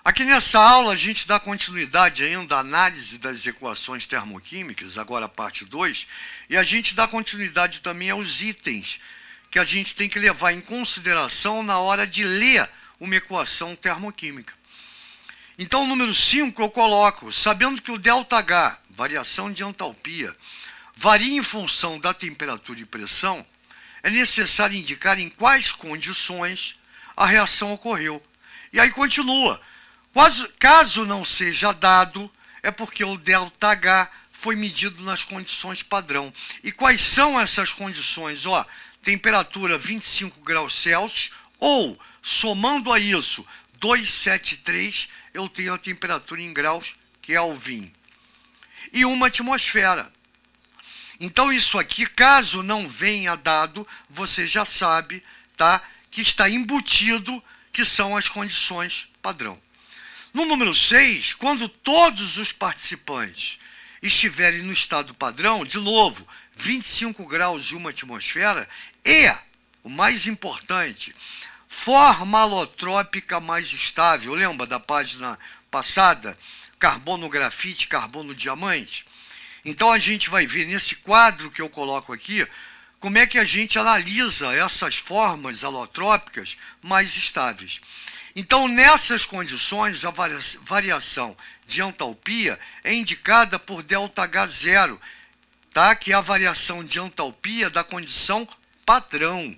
Aqui nessa aula a gente dá continuidade ainda à análise das equações termoquímicas, agora a parte 2, e a gente dá continuidade também aos itens que a gente tem que levar em consideração na hora de ler uma equação termoquímica. Então, número 5 eu coloco, sabendo que o ΔH, variação de entalpia, varia em função da temperatura e pressão, é necessário indicar em quais condições a reação ocorreu. E aí continua. Caso não seja dado, é porque o ΔH foi medido nas condições padrão. E quais são essas condições? Temperatura 25 graus Celsius, ou, somando a isso, 273, eu tenho a temperatura em graus Kelvin. E uma atmosfera. Então, isso aqui, caso não venha dado, você já sabe, tá, que está embutido, que são as condições padrão. No número 6, quando todos os participantes estiverem no estado padrão, de novo, 25 graus e uma atmosfera, e, o mais importante, forma alotrópica mais estável. Lembra da página passada? Carbono grafite, carbono diamante? Então a gente vai ver nesse quadro que eu coloco aqui, como é que a gente analisa essas formas alotrópicas mais estáveis. Então, nessas condições, a variação de entalpia é indicada por ΔH0, tá? Que é a variação de entalpia da condição padrão.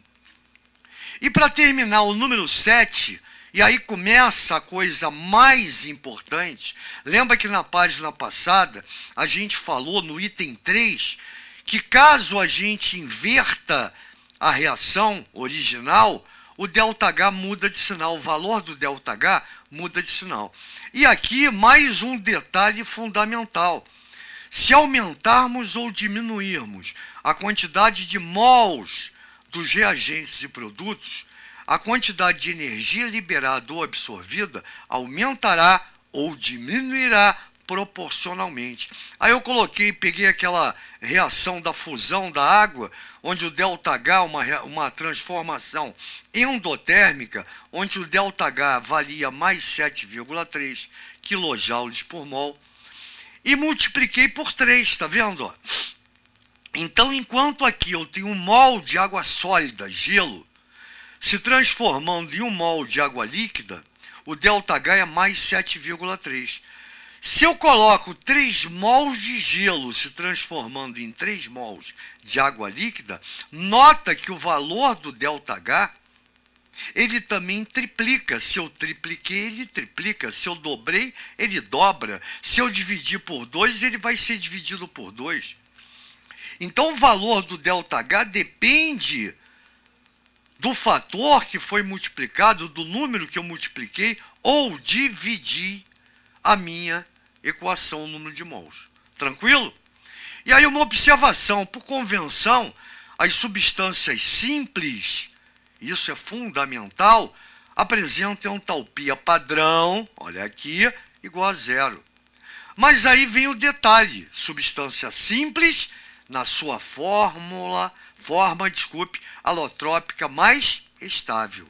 E para terminar, o número 7, e aí começa a coisa mais importante. Lembra que na página passada a gente falou no item 3 que caso a gente inverta a reação original, o ΔH muda de sinal, o valor do ΔH muda de sinal. E aqui mais um detalhe fundamental. Se aumentarmos ou diminuirmos a quantidade de mols dos reagentes e produtos, a quantidade de energia liberada ou absorvida aumentará ou diminuirá proporcionalmente. Aí eu peguei aquela reação da fusão da água, onde o ΔH, uma transformação endotérmica, onde o ΔH valia mais 7,3 kJ por mol, e multipliquei por 3, está vendo? Então, enquanto aqui eu tenho 1 mol de água sólida, gelo, se transformando em 1 mol de água líquida, o ΔH é mais 7,3. Se eu coloco 3 mols de gelo se transformando em 3 mols de água líquida, nota que o valor do ΔH, ele também triplica. Se eu tripliquei, ele triplica. Se eu dobrei, ele dobra. Se eu dividir por 2, ele vai ser dividido por 2. Então, o valor do ΔH depende do fator que foi multiplicado, do número que eu multipliquei ou dividi a minha equação, o número de mols. Tranquilo? E aí uma observação, por convenção, as substâncias simples, isso é fundamental, apresentam entalpia padrão, olha aqui, igual a 0. Mas aí vem o detalhe, substância simples, na sua forma alotrópica mais estável.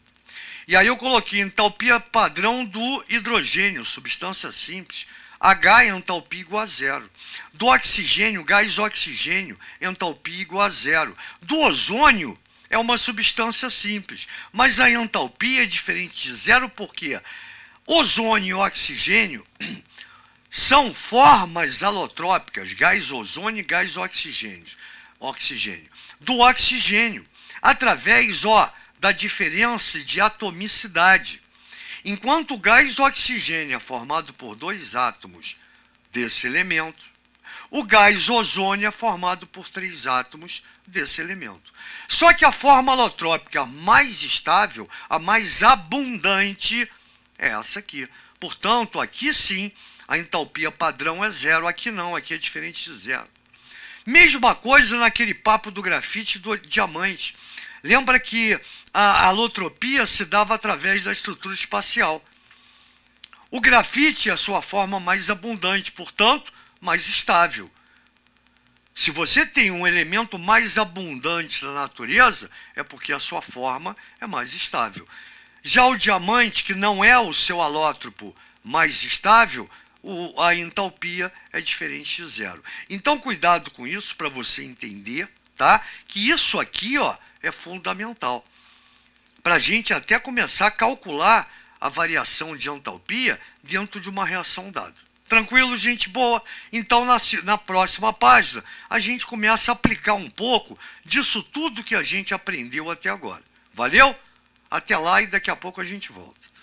E aí eu coloquei entalpia padrão do hidrogênio, substância simples, H é entalpia igual a 0. Do oxigênio, gás oxigênio, entalpia igual a 0. Do ozônio, é uma substância simples, mas a entalpia é diferente de 0 porque ozônio e oxigênio são formas alotrópicas, gás ozônio e gás oxigênio. Do oxigênio, através da diferença de atomicidade. Enquanto o gás oxigênio é formado por 2 átomos desse elemento, o gás ozônio é formado por 3 átomos desse elemento. Só que a forma alotrópica mais estável, a mais abundante, é essa aqui. Portanto, aqui sim, a entalpia padrão é 0, aqui não, aqui é diferente de 0. Mesma coisa naquele papo do grafite e do diamante. Lembra que a alotropia se dava através da estrutura espacial. O grafite é a sua forma mais abundante, portanto, mais estável. Se você tem um elemento mais abundante na natureza, é porque a sua forma é mais estável. Já o diamante, que não é o seu alótropo mais estável, a entalpia é diferente de zero. Então, cuidado com isso para você entender, tá? Que isso aqui, ó, é fundamental. Para a gente até começar a calcular a variação de entalpia dentro de uma reação dada. Tranquilo, gente boa? Então, na próxima página, a gente começa a aplicar um pouco disso tudo que a gente aprendeu até agora. Valeu? Até lá e daqui a pouco a gente volta.